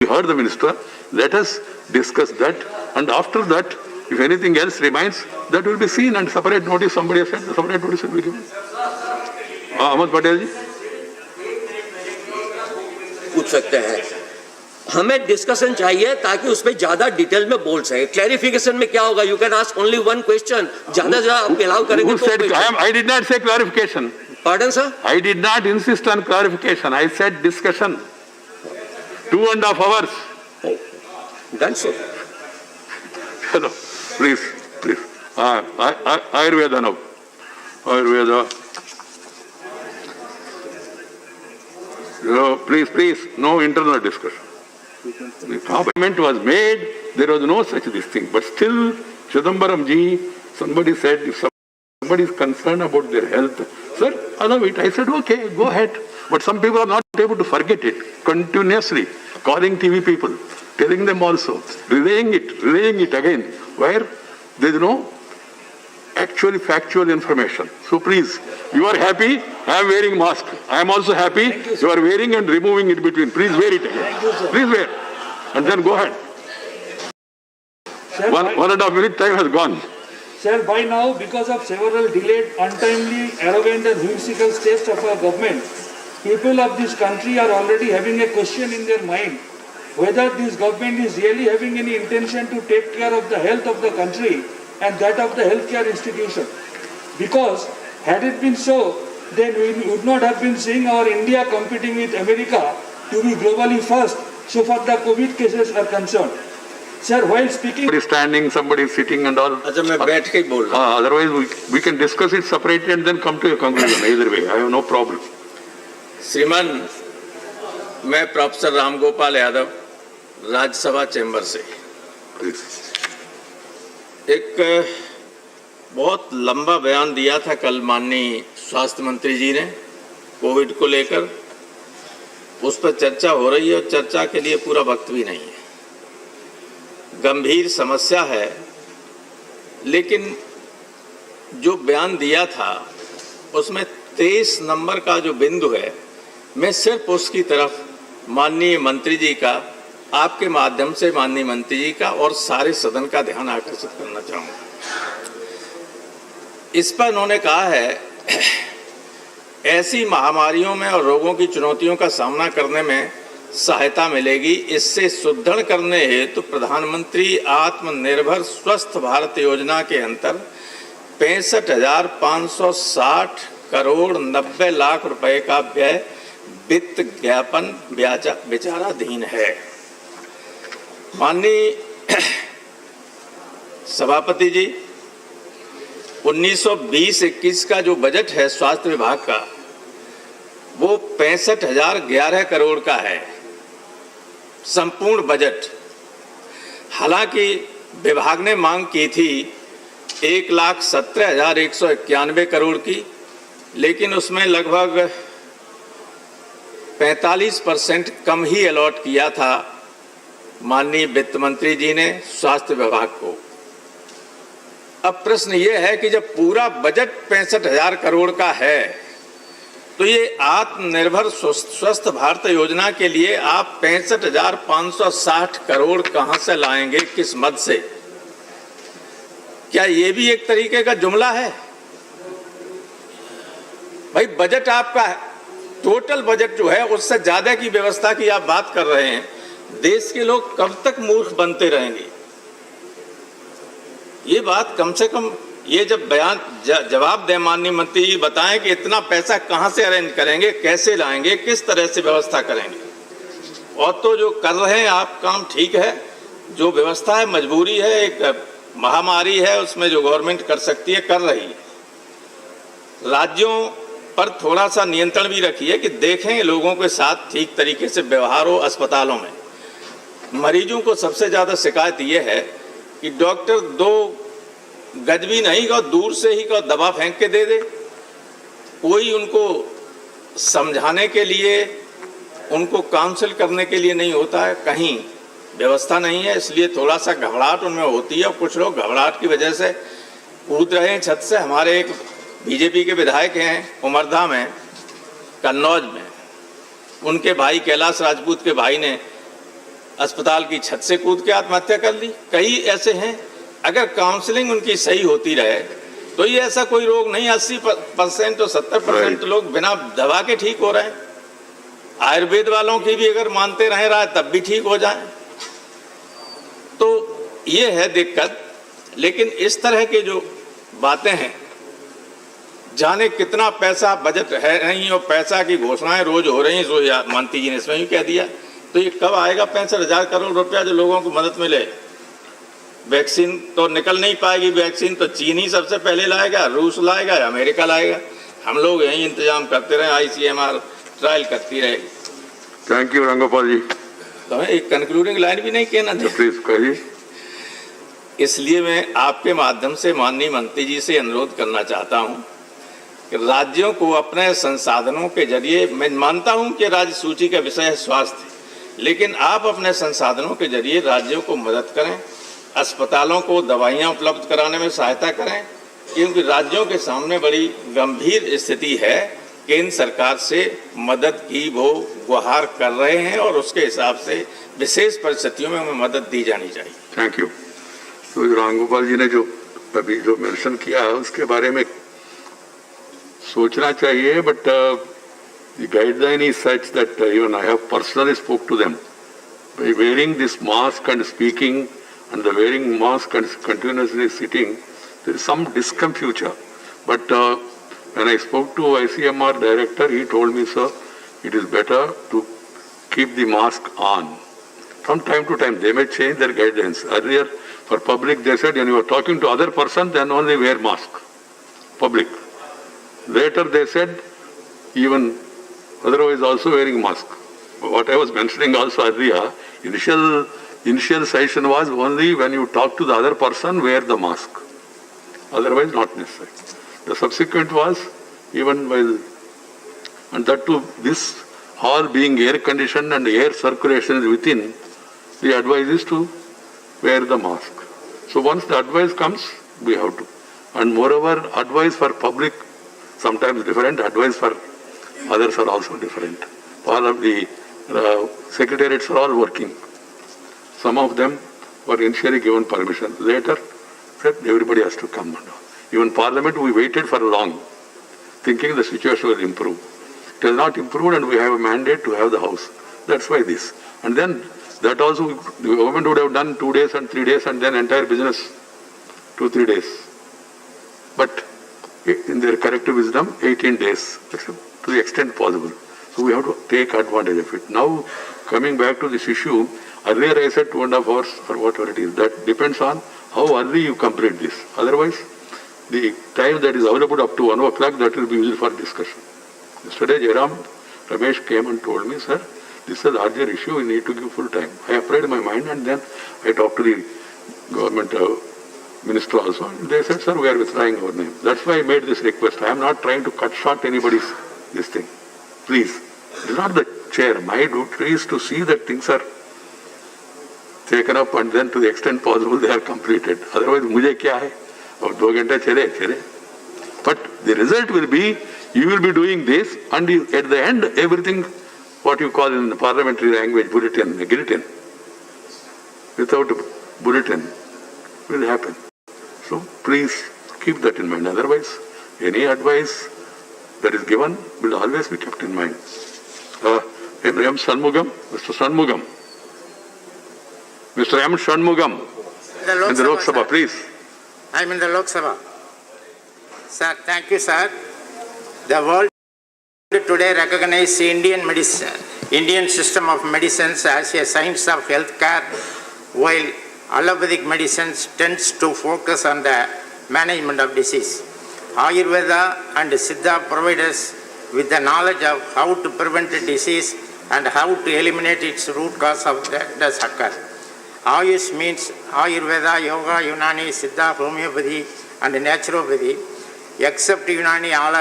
We heard the minister. Let us discuss that, and after that, if anything else remains, that will be seen, and separate notice. Somebody has said separate notice will be given. Ahmed Patel ji, पूछ सकते हैं। हमें discussion चाहिए ताकि उसमें ज्यादा detail में बोल सके। क्लैरिफिकेशन में क्या होगा? You can ask only one question. ज्यादा आप अलाउ करेंगे तो I did not say clarification. Pardon, sir? I did not insist on clarification. I said discussion. 2.5 hours. Done, sir. Hello, please. Ayurveda now. Ayurveda. No, please, no internal discussion. The comment was made, there was no such this thing. But still, Chidambaram ji, somebody said, if somebody is concerned about their health, sir, allow it. I said, okay, go ahead. But some people are not able to forget it. Continuously calling TV people, telling them also, relaying it again, where there is no actually factual information. So please, you are happy, I am wearing mask. I am also happy, you are wearing and removing it between. Please wear it again. Please wear. And then go ahead. Sir, 1.5 minute time has gone. Sir, by now, because of several delayed, untimely, arrogant and whimsical steps of our government, people of this country are already having a question in their mind whether this government is really having any intention to take care of the health of the country and that of the healthcare institution. Because had it been so, then we would not have been seeing our India competing with America to be globally first so far the COVID cases are concerned. Sir, while speaking... Somebody is standing, somebody is sitting and all. अच्छा मैं बैठ के बोल रहा हूँ। Otherwise we can discuss it separately and then come to a conclusion. Either way, I have no problem. श्रीमान, मैं professor Ramgopal Yadav Rajya Sabha chamber से एक बहुत लंबा बयान दिया था कल माननीय स्वास्थ्य मंत्री जी ने कोविड को लेकर। उस पर चर्चा हो रही है और चर्चा के लिए पूरा वक्त भी नहीं है। गंभीर समस्या है, लेकिन जो बयान दिया था उसमें 23 नंबर का जो बिंदु है, मैं सिर्फ उसकी तरफ माननीय मंत्री जी का, आपके माध्यम से माननीय मंत्री जी का और सारे सदन का ध्यान आकर्षित करना चाहूँगा। इस पर उन्होंने कहा है, ऐसी महामारियों में और रोगों की चुनौतियों का सामना करने में सहायता मिलेगी। इससे सुदृढ़ करने हेतु प्रधानमंत्री आत्मनिर्भर स्वस्थ भारत योजना के अंतर 65,560 करोड़ 90 लाख रुपए का व्यय वित्त ज्ञापन विचाराधीन है। माननीय सभापति जी, 1920-21 का जो बजट है स्वास्थ्य विभाग का, वो 65,011 करोड़ का है संपूर्ण बजट। हालांकि विभाग ने मांग की थी 1,17,191 करोड़ की, लेकिन उसमें लगभग 45% कम ही अलॉट किया था माननीय वित्त मंत्री जी ने स्वास्थ्य विभाग को। अब प्रश्न ये है कि जब पूरा बजट 65,000 करोड़ का है, तो ये आत्मनिर्भर स्वस्थ भारत योजना के लिए आप 65,560 करोड़ कहां से लाएंगे, किस मद से? क्या ये भी एक तरीके का जुमला है? भाई बजट आपका है, टोटल बजट जो है उससे ज्यादा की व्यवस्था की आप बात कर रहे हैं। देश के लोग कब तक मूर्ख बनते रहेंगे? ये बात कम से कम ये जब बयान जवाब दें माननीय मंत्री जी, बताएं कि इतना पैसा कहां से अरेंज करेंगे, कैसे लाएंगे, किस तरह से व्यवस्था करेंगे। और तो जो कर रहे हैं आप काम ठीक है, जो व्यवस्था है मजबूरी है, एक महामारी है, उसमें जो गवर्नमेंट कर सकती है कर रही है। राज्यों पर थोड़ा सा नियंत्रण भी रखिए कि देखें लोगों के साथ ठीक तरीके से व्यवहार हो। अस्पतालों में मरीजों को सबसे ज़्यादा शिकायत ये है कि डॉक्टर 2 गज भी नहीं का दूर से ही का दवा फेंक के दे दे। कोई उनको समझाने के लिए, उनको काउंसिल करने के लिए नहीं होता है, कहीं व्यवस्था नहीं है, इसलिए थोड़ा सा घबराहट उनमें होती है। और कुछ लोग घबराहट की वजह से कूद रहे हैं छत से। हमारे एक बीजेपी के विधायक हैं उमरधा में, कन्नौज में, उनके भाई कैलाश राजपूत के भाई ने अस्पताल की छत से कूद के आत्महत्या कर ली। कई ऐसे हैं, अगर काउंसलिंग उनकी सही होती रहे तो ये ऐसा कोई रोग नहीं, 80% तो 70% लोग बिना दवा के ठीक हो रहे हैं। आयुर्वेद वालों की भी अगर मानते रहे रहा तब भी ठीक हो जाए, तो ये है दिक्कत। लेकिन इस तरह के जो बातें हैं, जाने कितना पैसा बजट है नहीं और पैसा की घोषणाएं रोज हो रही हैं। जो मानती जी ने इसमें ही कह दिया, तो ये कब आएगा 65,000 करोड़ रुपया जो लोगों को मदद मिले? वैक्सीन तो निकल नहीं पाएगी, वैक्सीन तो चीन ही सबसे पहले लाएगा, रूस लाएगा, अमेरिका लाएगा, हम लोग यही इंतजाम करते रहे, ICMR ट्रायल करती रहेगी। थैंक यू रामगोपाल जी। तो हमें एक कंक्लूडिंग लाइन भी नहीं कहना चाहिए? प्लीज कहिए। इसलिए मैं आपके माध्यम से माननीय मंत्री जी से अनुरोध करना चाहता हूं कि राज्यों को अपने संसाधनों के जरिए, मैं मानता हूं कि राज्य सूची का विषय है स्वास्थ्य, लेकिन आप अपने संसाधनों के जरिए राज्यों को मदद करें, अस्पतालों को दवाइयां उपलब्ध कराने में सहायता करें, क्योंकि राज्यों के सामने बड़ी गंभीर स्थिति है। केंद्र सरकार से मदद की वो गुहार कर रहे हैं और उसके हिसाब से विशेष परिस्थितियों में हमें मदद दी जानी चाहिए। Thank you. तो रामगोपाल जी ने जो अभी जो मेंशन किया है उसके बारे में सोचना चाहिए, but the guideline is such that even I have personally spoke to them. By wearing this mask and speaking and the wearing mask and continuously sitting, there is some discomfiture. But when I spoke to ICMR director, he told me, sir, it is better to keep the mask on. From time to time, they may change their guidelines. Earlier, for public, they said when you are talking to other person, then only wear mask. Public. Later, they said even otherwise also wearing mask. What I was mentioning also earlier, initial session was only when you talk to the other person, wear the mask. Otherwise, not necessary. The subsequent was even while, and that too, this hall being air conditioned and air circulation is within, the advice is to wear the mask. So once the advice comes, we have to. And moreover, advice for public, sometimes different, advice for others are also different. All of the secretariats are all working. Some of them were initially given permission. Later, said everybody has to come. Even Parliament, we waited for long, thinking the situation will improve. It has not improved, and we have a mandate to have the House. That's why this. And then that also, the government would have done 2 days and 3 days, and then entire business 2-3 days. But in their corrective wisdom, 18 days, to the extent possible. So we have to take advantage of it. Now, coming back to this issue, earlier I said 2.5 hours or whatever it is. That depends on how early you complete this. Otherwise, the time that is available up to 1 o'clock, that will be used for discussion. Yesterday, Jairam Ramesh came and told me, sir, this is a larger issue, we need to give full time. I applied my mind, and then I talked to the government minister also. And they said, sir, we are withdrawing our name. That's why I made this request. I am not trying to cut short anybody's this thing. Please, it is not the chair. My duty is to see that things are taken up, and then to the extent possible they are completed. Otherwise, mujhe kya hai? Ab 2 घंटे चले. But the result will be, you will be doing this, and you, at the end, everything, what you call in the parliamentary language, bulletin, without a bulletin, will happen. So please keep that in mind. Otherwise, any advice that is given will always be kept in mind. M. Shanmugam, Mr. Shanmugam. Mr. M. Shanmugam, in the Lok Sabha, please. I am in the Lok Sabha. Sir, thank you, sir. The world today recognizes Indian medicine, Indian system of medicines as a science of healthcare, while allopathic medicines tends to focus on the management of disease. Ayurveda and Siddha provide us with the knowledge of how to prevent a disease and how to eliminate its root cause of that does occur. Ayush means Ayurveda, Yoga, Unani, Siddha, Homeopathy and Naturopathy. Except Unani, all are